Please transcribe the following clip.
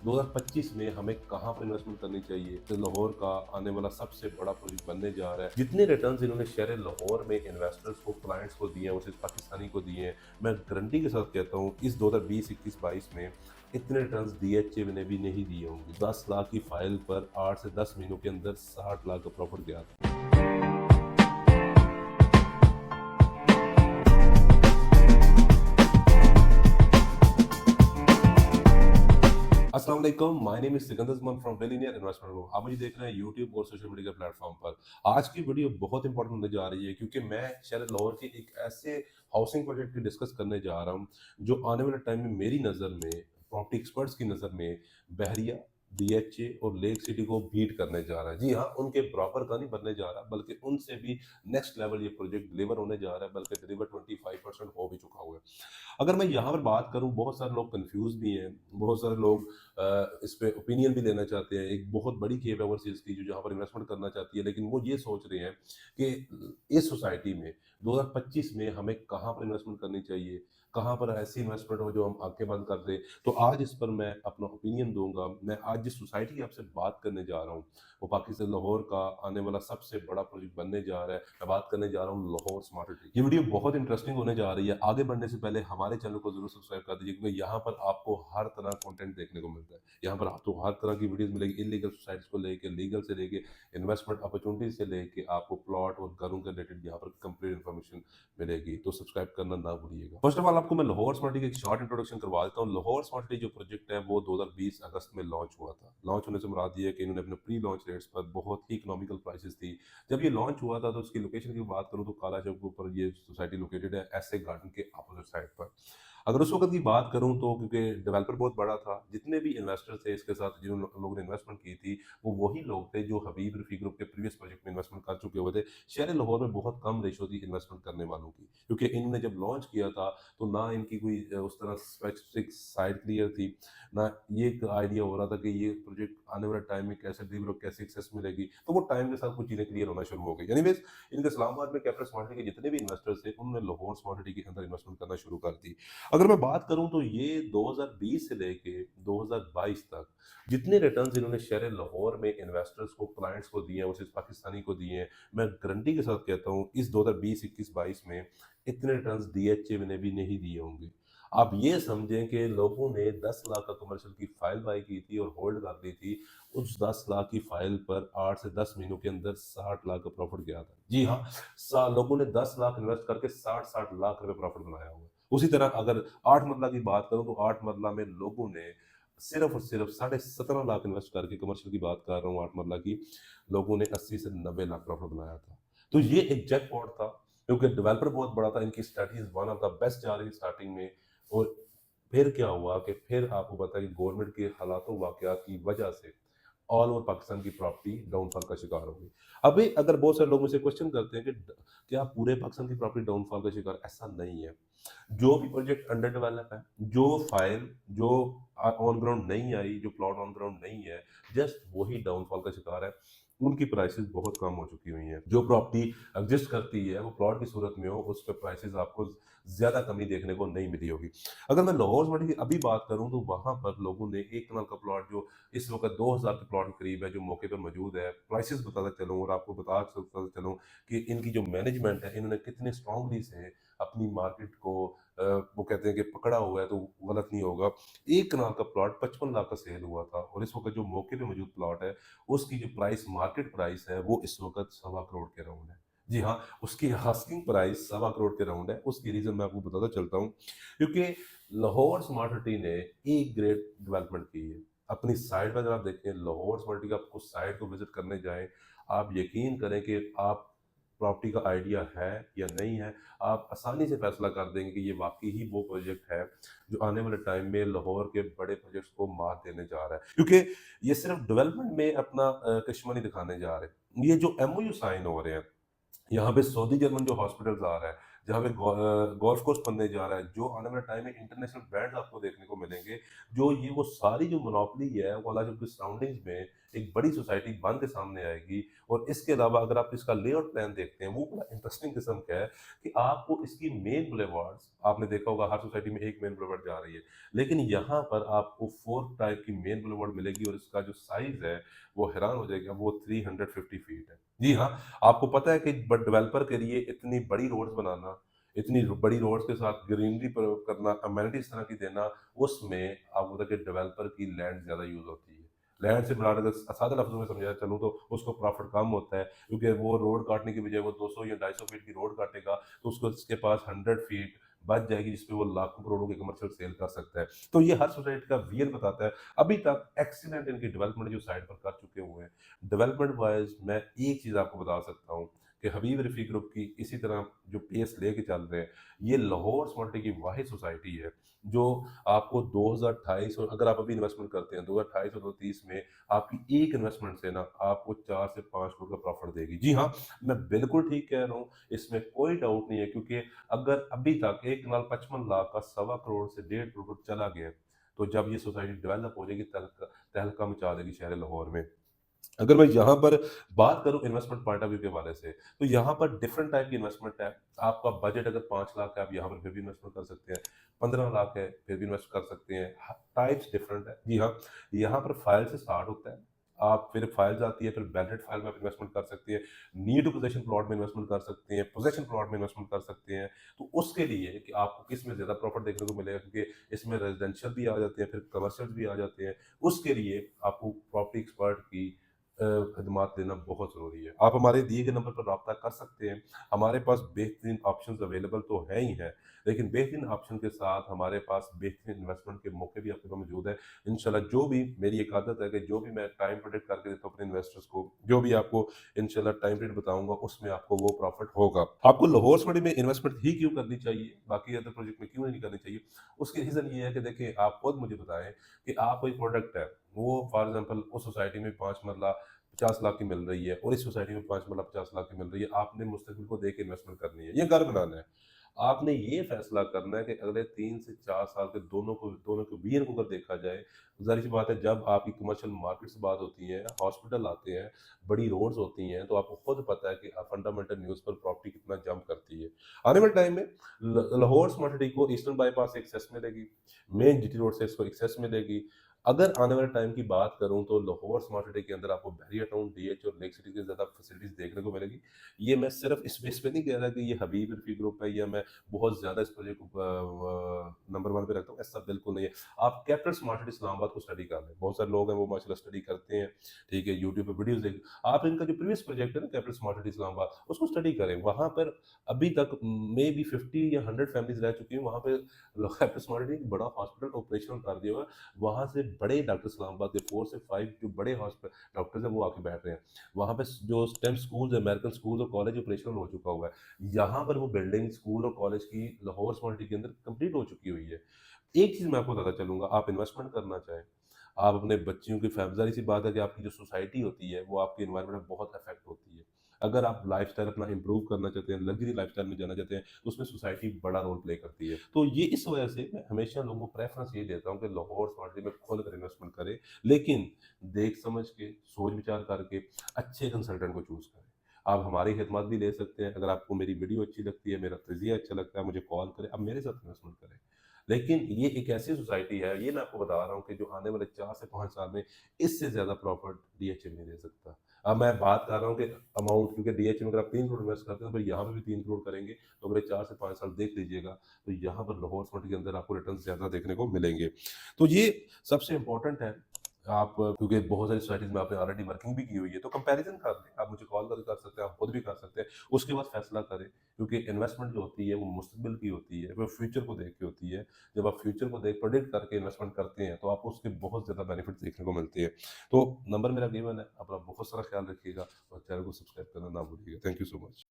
2025 में हमें कहाँ पर इन्वेस्टमेंट करनी चाहिए। तो लाहौर का आने वाला सबसे बड़ा प्रोजेक्ट बनने जा रहा है। जितने रिटर्न्स इन्होंने शहर लाहौर में इन्वेस्टर्स को, क्लाइंट्स को दिए हैं, वो सिर्फ पाकिस्तानी को दिए हैं। मैं गारंटी के साथ कहता हूँ इस 2020, 21, 22 में इतने रिटर्न्स डीएचए ने भी नहीं दिए होंगे। 10 लाख की फाइल पर 8 से 10 महीनों के अंदर 60 लाख का प्रॉफिट गया था। अस्सलाम वालेकुम, my name is Sikandar Zaman from billionaire investment group. आप मुझे देख रहे हैं यूट्यूब और सोशल मीडिया के प्लेटफॉर्म पर। आज की वीडियो बहुत इंपॉर्टेंट होने जा रही है क्योंकि मैं शहर लाहौर के एक ऐसे हाउसिंग प्रोजेक्ट की डिस्कस करने जा रहा हूं जो आने वाले टाइम में मेरी नज़र में, प्रॉपर्टी एक्सपर्ट्स की नज़र में बहरिया, डीएचए और लेक सिटी को बीट करने जा रहा है। जी हाँ, उनके बराबर का नहीं बनने जा रहा, बल्कि उनसे भी नेक्स्ट लेवल ये प्रोजेक्ट डिलीवर होने जा रहा है, बल्कि डिलीवर 25% हो भी चुका हुआ है। अगर मैं यहाँ पर बात करूँ, बहुत सारे लोग कंफ्यूज भी हैं, बहुत सारे लोग इस पे ओपिनियन भी लेना चाहते हैं। एक बहुत बड़ी केप है ओवरसीज की जो जहाँ पर इन्वेस्टमेंट करना चाहती है, लेकिन वो ये सोच रहे हैं कि इस सोसाइटी में 2025 में हमें कहाँ पर इन्वेस्टमेंट करनी चाहिए, कहाँ पर ऐसी इन्वेस्टमेंट हो जो हम आंखें बंद कर दें। तो आज इस पर मैं अपना ओपिनियन दूंगा। मैं आज जिस सोसाइटी की आपसे बात करने जा रहा हूँ वो पाकिस्तान लाहौर का आने वाला सबसे बड़ा प्रोजेक्ट बनने जा रहा है। मैं बात करने जा रहा हूँ लाहौर स्मार्ट सिटी। ये वीडियो बहुत इंटरेस्टिंग होने जा रही है। आगे बढ़ने से पहले हमारे चैनल को जरूर सब्सक्राइब कर दीजिए क्योंकि यहाँ पर आपको हर तरह कंटेंट देखने को मिलता है। यहाँ पर आपको हर तरह की वीडियोस मिलेगी, इलीगल सोसाइटीज को लेके, लीगल से लेके, इन्वेस्टमेंट अपॉर्चुनिटी से लेके आपको प्लॉट और घरों के रिलेटेड यहाँ पर कंप्लीट इन्फॉर्मेशन मिलेगी। तो सब्सक्राइब करना ना भूलिएगा। फर्स्ट ऑफ ऑल आपको मैं लाहौर स्मार्ट सिटी की एक शॉर्ट इंट्रोडक्शन करवा देता हूँ। लाहौर स्मार्ट सिटी जो प्रोजेक्ट है वो 2020 अगस्त में लॉन्च हुआ था। लॉन्च होने से मुराद ये है कि इन्होंने अपने प्री लॉन्च रेट्स पर बहुत ही इकोनॉमिकल प्राइसेस थी। जब ये लॉन्च हुआ था तो उसकी लोकेशन की बात करूँ तो काला चौक के ऊपर ये सोसाइटी लोकेटेड है, ऐसे गार्डन के अपोजिट साइड पर। अगर उस वक्त की बात करूं तो क्योंकि डेवलपर बहुत बड़ा था, जितने भी इन्वेस्टर थे इसके साथ, जिन लोगों ने इन्वेस्टमेंट की थी, वो वही लोग थे जो हबीब रफी ग्रुप के प्रीवियस प्रोजेक्ट में इन्वेस्टमेंट कर चुके हुए थे। शहर लाहौर में बहुत कम रेशो थी इन्वेस्टमेंट करने वालों की, क्योंकि इन्होंने जब लॉन्च किया था तो ना इनकी कोई उस तरह स्पेसिफिक साइड क्लियर थी, ना ये एक आइडिया हो रहा था कि ये प्रोजेक्ट आने वाले टाइम में कैसे डिलीवर, कैसे सक्सेस मिलेगी। तो वो टाइम के साथ कुछ चीज़ें क्लियर होना शुरू हो गई। एनीवेज, इनके इस्लामाबाद में कैपिटल स्मार्ट सिटी के जितने भी इन्वेस्टर्स थे उन्होंने लाहौर स्मार्ट सिटी के अंदर इन्वेस्टमेंट करना शुरू कर दी। अगर मैं बात करूं तो ये 2020 से लेके 2022 तक जितने रिटर्न्स इन्होंने शहर लाहौर में इन्वेस्टर्स को, क्लाइंट्स को दिए हैं, वो सिर्फ पाकिस्तानी को दिए हैं। मैं गारंटी के साथ कहता हूं इस 2020, 21, 22 में इतने रिटर्न्स डीएचए ने भी नहीं दिए होंगे। आप ये समझें कि लोगों ने 10 लाख का कमर्शियल की फाइल बाई की थी और होल्ड कर ली थी। उस 10 लाख की फाइल पर 8 से 10 महीनों के अंदर 60 लाख का प्रॉफिट गया था। जी हाँ, लोगों ने 10 लाख इन्वेस्ट करके 60-60 लाख रुपए प्रॉफिट बनाया हुआ है। उसी तरह अगर 8 मरला की बात करूं तो 8 मरला में लोगों ने सिर्फ और सिर्फ 17.5 लाख इन्वेस्ट करके, कमर्शियल की बात कर रहा हूँ 8 मरला की, लोगों ने 80 से 90 लाख प्रॉफिट बनाया था। तो ये एक जैकपॉट था क्योंकि डेवलपर बहुत बड़ा था, इनकी strategy one of the best जा रही थी स्टार्टिंग में। और फिर क्या हुआ कि फिर आपको पता है कि गवर्नमेंट के हालातों वाकयात की वजह से ऑल ओवर पाकिस्तान की प्रॉपर्टी डाउनफॉल का शिकार हो गई। अभी अगर बहुत सारे लोग मुझसे क्वेश्चन करते हैं कि क्या पूरे पाकिस्तान की प्रॉपर्टी डाउनफॉल का शिकार, ऐसा नहीं है। जो भी प्रोजेक्ट अंडर डेवलप है, जो फाइल जो ऑन ग्राउंड नहीं आई, जो प्लॉट ऑन ग्राउंड नहीं है, जस्ट वही डाउनफॉल का शिकार है। उनकी प्राइसेस बहुत कम हो चुकी हुई हैं। जो प्रॉपर्टी एग्जिस्ट करती है वो प्लॉट की सूरत में हो, उस पर प्राइसेस आपको ज्यादा कमी देखने को नहीं मिली होगी। अगर मैं लाहौर स्मार्ट की अभी बात करूं तो वहां पर लोगों ने एक कनाल का प्लॉट जो इस वक्त 2000 के प्लॉट के करीब है, जो मौके पर मौजूद है, प्राइसेस बताता चलूँ और आपको बताता चलूँ कि इनकी जो मैनेजमेंट है, इन्होंने कितने स्ट्रांगली से अपनी मार्केट को वो कहते हैं कि पकड़ा हुआ है, तो गलत नहीं होगा। एक कनाल का प्लॉट 55 लाख का सेल हुआ था और इस वक्त जो मौके पे मौजूद प्लॉट है उसकी जो प्राइस, मार्केट प्राइस है, वो इस वक्त 1.25 करोड़ के राउंड है। जी हाँ, उसकी आस्किंग प्राइस 1.25 करोड़ के राउंड है। उसकी रीजन मैं आपको बताता चलता हूँ, क्योंकि लाहौर स्मार्ट सिटी ने एक ग्रेट डेवलपमेंट की है। अपनी साइट पर अगर आप देखें, लाहौर स्मार्ट सिटी का आपको साइट को विजिट करने जाएं, आप यकीन करें कि आप प्रॉपर्टी का आइडिया है या नहीं है, आप आसानी से फैसला कर देंगे कि ये वाकई ही वो प्रोजेक्ट है जो आने वाले टाइम में लाहौर के बड़े प्रोजेक्ट्स को मात देने जा रहा है। क्योंकि ये सिर्फ डेवलपमेंट में अपना कश्मनी नहीं दिखाने जा रहे। ये जो एमओयू साइन हो रहे हैं, यहाँ पे सऊदी जर्मन जो हॉस्पिटल्स आ रहा है, जहाँ पे गोल्फ कोर्स बनने जा रहा है, जो आने वाले टाइम में इंटरनेशनल ब्रांड्स आपको देखने को मिलेंगे, जो ये वो सारी जो मोनोपोली है वो हालांकि उनकी सराउंडिंग्स में एक बड़ी सोसाइटी बन के सामने आएगी। और इसके अलावा अगर आप इसका लेआउट प्लान देखते हैं, वो बड़ा इंटरेस्टिंग किस्म का है कि आपको इसकी मेन बुलेवार्ड्स, आपने देखा होगा हर सोसाइटी में एक मेन बुलेवार्ड जा रही है, लेकिन यहाँ पर आपको 4 टाइप की मेन बुलेवार्ड मिलेगी और इसका जो साइज़ है, वो हैरान हो जाएगा, वो 350 फीट है। जी हाँ, आपको पता है कि ब डेवलपर के लिए इतनी बड़ी रोड्स बनाना, इतनी बड़ी रोड्स के साथ ग्रीनरी करना, अमेनिटीज़ इस तरह की देना, उसमें आपको पता है कि डेवलपर की लैंड ज़्यादा यूज़ होती है। लैंड से ब्रांड अगर सादा लफ्ज़ों में समझाना चलूँ तो उसको प्रॉफ़िट कम होता है, क्योंकि वो रोड काटने की बजाय वो 200 या 250 फीट की रोड काटेगा, तो उसको उसके पास 100 फीट बच जाएगी, जिसपे वो लाखों करोड़ों की कमर्शियल सेल कर सकता है। तो ये हर सोसाइटी का रियल बताता है। अभी तक एक्सीलेंट इनकी डेवलपमेंट जो साइड पर कर चुके हुए हैं। डेवलपमेंट वाइज़ मैं एक चीज़ आपको बता सकता हूँ कि हबीब रफ़ी ग्रुप की इसी तरह जो पेस लेके चल रहे हैं, ये लाहौर स्मार्ट की वाहिद सोसाइटी है, जो आपको 2028 और अगर आप अभी इन्वेस्टमेंट करते हैं 2028 और 2030 में आपकी एक इन्वेस्टमेंट से ना आपको 4 से 5 करोड़ का प्रॉफिट देगी। जी हाँ, मैं बिल्कुल ठीक कह रहा हूँ, इसमें कोई डाउट नहीं है, क्योंकि अगर अभी तक एक कनाल 55 लाख का सवा करोड़ से 1.5 करोड़ चला गया, तो जब ये सोसाइटी डेवलप हो जाएगी तहलका मचा देगी शहर लाहौर में। अगर मैं यहाँ पर बात करूँ इन्वेस्टमेंट पॉइंट ऑफ व्यू के हवाले से, तो यहाँ पर डिफरेंट टाइप की इन्वेस्टमेंट है। आपका बजट अगर 5 लाख है, आप यहाँ पर फिर भी इन्वेस्टमेंट कर सकते हैं। 15 लाख है, फिर भी इन्वेस्ट कर सकते हैं। ह टाइप्स डिफरेंट है। जी हाँ, यहाँ पर फाइल से स्टार्ट होता है। आप फिर फाइल्स आती है, फिर बैलेट फाइल में आप इन्वेस्टमेंट कर सकते हैं। नीड टू पोजेशन प्लॉट में इन्वेस्टमेंट कर सकते हैं, पोजेशन प्लॉट में इन्वेस्टमेंट कर सकते हैं। तो उसके लिए कि आपको किसमें ज़्यादा प्रॉफिट देखने को मिलेगा, क्योंकि इसमें रेजिडेंशियल भी आ जाते हैं, फिर कमर्शियल भी आ जाते हैं। उसके लिए आपको प्रॉपर्टी एक्सपर्ट की खदमात लेना बहुत ज़रूरी है। आप हमारे दिए गए नंबर पर राब्ता कर सकते हैं। हमारे पास बेहतरीन ऑप्शंस अवेलेबल तो हैं ही हैं, लेकिन बेहतरीन ऑप्शन के साथ हमारे पास बेहतरीन इन्वेस्टमेंट के मौके भी आपके पास मौजूद हैं। इंशाल्लाह जो भी मेरी एक आदत है कि जो भी मैं टाइम प्रेडिक्ट करके देता हूँ अपने इन्वेस्टर्स को, जो भी आपको इंशाल्लाह टाइम पीरियड बताऊँगा, उसमें आपको वो प्रॉफिट होगा। आपको लाहौर स्टडी में इन्वेस्टमेंट ही क्यों करनी चाहिए, बाकी अदर प्रोजेक्ट में क्यों नहीं करनी चाहिए? उसकी रीज़न ये है कि देखिए, आप खुद मुझे बताएँ कि आप कोई प्रोडक्ट है, वो फॉर एग्ज़ाम्पल उस सोसाइटी में 5 मरला 50 लाख की मिल रही है और इस सोसाइटी में 5 मरला 50 लाख की मिल रही है। आपने मुस्तकिल को देख के इन्वेस्टमेंट करनी है, ये घर बनाना है। आपने ये फैसला करना है कि अगले 3 से 4 साल के दोनों के विजन को अगर देखा जाए, ज़ाहिर-सी बात है, जब आपकी कमर्शियल मार्केट से बात होती है, हॉस्पिटल आते हैं, बड़ी रोड्स होती हैं, तो आपको खुद पता है कि फंडामेंटल न्यूज़ पर प्रॉपर्टी कितना जंप करती है। आने वाले टाइम में लाहौर स्मार्ट सिटी को ईस्टर्न बाईपास से एक्सेस मिलेगी, मेन जीटी रोड से इसको एक्सेस मिलेगी। अगर आने वाले टाइम की बात करूँ तो लाहौर स्मार्ट सिटी के अंदर आपको बहरिया टाउन, डीएच और लेक सिटी की ज़्यादा फैसिलिटीज़ देखने को मिलेगी। ये मैं सिर्फ़ इस बेस पे नहीं कह रहा कि ये हबीब रफ़ी ग्रुप है या मैं बहुत ज़्यादा इस प्रोजेक्ट को नंबर 1 पे रखता हूँ, ऐसा बिल्कुल नहीं है। आप कैपिटल स्मार्ट सिटी इस्लामाबाद को स्टडी कर लें। बहुत सारे लोग हैं वो माशाल्लाह स्टडी करते हैं, ठीक है, यूट्यूब पे वीडियोज़ देख, आप इनका जो प्रीवियस प्रोजेक्ट है ना कैपिटल स्मार्ट सिटी इस्लामाबाद, उसको स्टडी करें। वहाँ पर अभी तक मेबी 50 या 100 फैमिलीज़ रह चुकी हैं। वहाँ पे कैपिटल स्मार्ट सिटी एक बड़ा हॉस्पिटल ऑपरेशनल कर दिया हुआ है। वहाँ से बड़े डॉक्टर इस्लामाबाद के 4 से 5 जो बड़े डॉक्टर्स हैं वो आके बैठ रहे हैं। वहाँ पे जो स्टेम स्कूल्स, अमेरिकन स्कूल और कॉलेज ऑपरेशनल हो चुका हुआ है। यहाँ पर वो बिल्डिंग स्कूल और कॉलेज की लाहौर स्मार्ट सिटी के अंदर कंप्लीट हो चुकी हुई है। एक चीज़ मैं आपको बताता चलूँगा, आप इन्वेस्टमेंट करना चाहें, आप अपने बच्चियों की ज़ाहिर-सी बात है कि आपकी जो सोसाइटी होती है, वो आपके एनवायरनमेंट में बहुत अफ़ेक्ट होती है। अगर आप लाइफ़स्टाइल अपना इम्प्रूव करना चाहते हैं, लग्ज़री लाइफ़स्टाइल में जाना चाहते हैं, तो उसमें सोसाइटी बड़ा रोल प्ले करती है। तो ये इस वजह से मैं हमेशा लोगों को प्रेफ़रेंस ये देता हूँ कि लाहौर स्मार्ट सिटी में खुलकर इन्वेस्टमेंट करें, लेकिन देख समझ के, सोच-विचार करके अच्छे कंसल्टेंट को चूज़ करें। आप हमारी खिदमत भी ले सकते हैं, अगर आपको मेरी वीडियो अच्छी लगती है, मेरा तज़िया अच्छा लगता है, मुझे कॉल करें, आप मेरे साथ इन्वेस्टमेंट करें। लेकिन ये एक ऐसी सोसाइटी है, ये मैं आपको बता रहा हूँ कि जो आने वाले 4 से 5 साल में इससे ज़्यादा प्रॉफ़िट डीएचए नहीं दे सकता। अब मैं बात कर रहा हूँ कि अमाउंट, क्योंकि डीएचए में अगर आप 3 करोड़ इन्वेस्ट करते हैं, तो फिर यहाँ पे भी 3 करोड़ करेंगे, तो अगले 4 से 5 साल देख लीजिएगा, तो यहाँ पर लाहौर स्मार्ट के अंदर आपको रिटर्न्स ज़्यादा देखने को मिलेंगे। तो ये सबसे इम्पोर्टेंट है। आप क्योंकि बहुत सारी सोसाइटीज़ में आपने ऑलरेडी वर्किंग भी की हुई है, तो कंपैरिज़न कर लें। आप मुझे कॉल करके कर सकते हैं, आप खुद भी कर सकते हैं। उसके बाद फैसला करें, क्योंकि इन्वेस्टमेंट जो होती है वो मुस्तकबिल की होती है, वो फ्यूचर को देख के होती है। जब आप फ्यूचर को देख प्रेडिक्ट करके इन्वेस्टमेंट करते हैं, तो आपको उसके बहुत ज़्यादा बेनिफिट्स देखने को मिलते हैं। तो नंबर मेरा गिवन है, अपना बहुत सारा ख्याल रखिएगा और चैनल को सब्सक्राइब करना ना भूलिएगा। Thank you so much.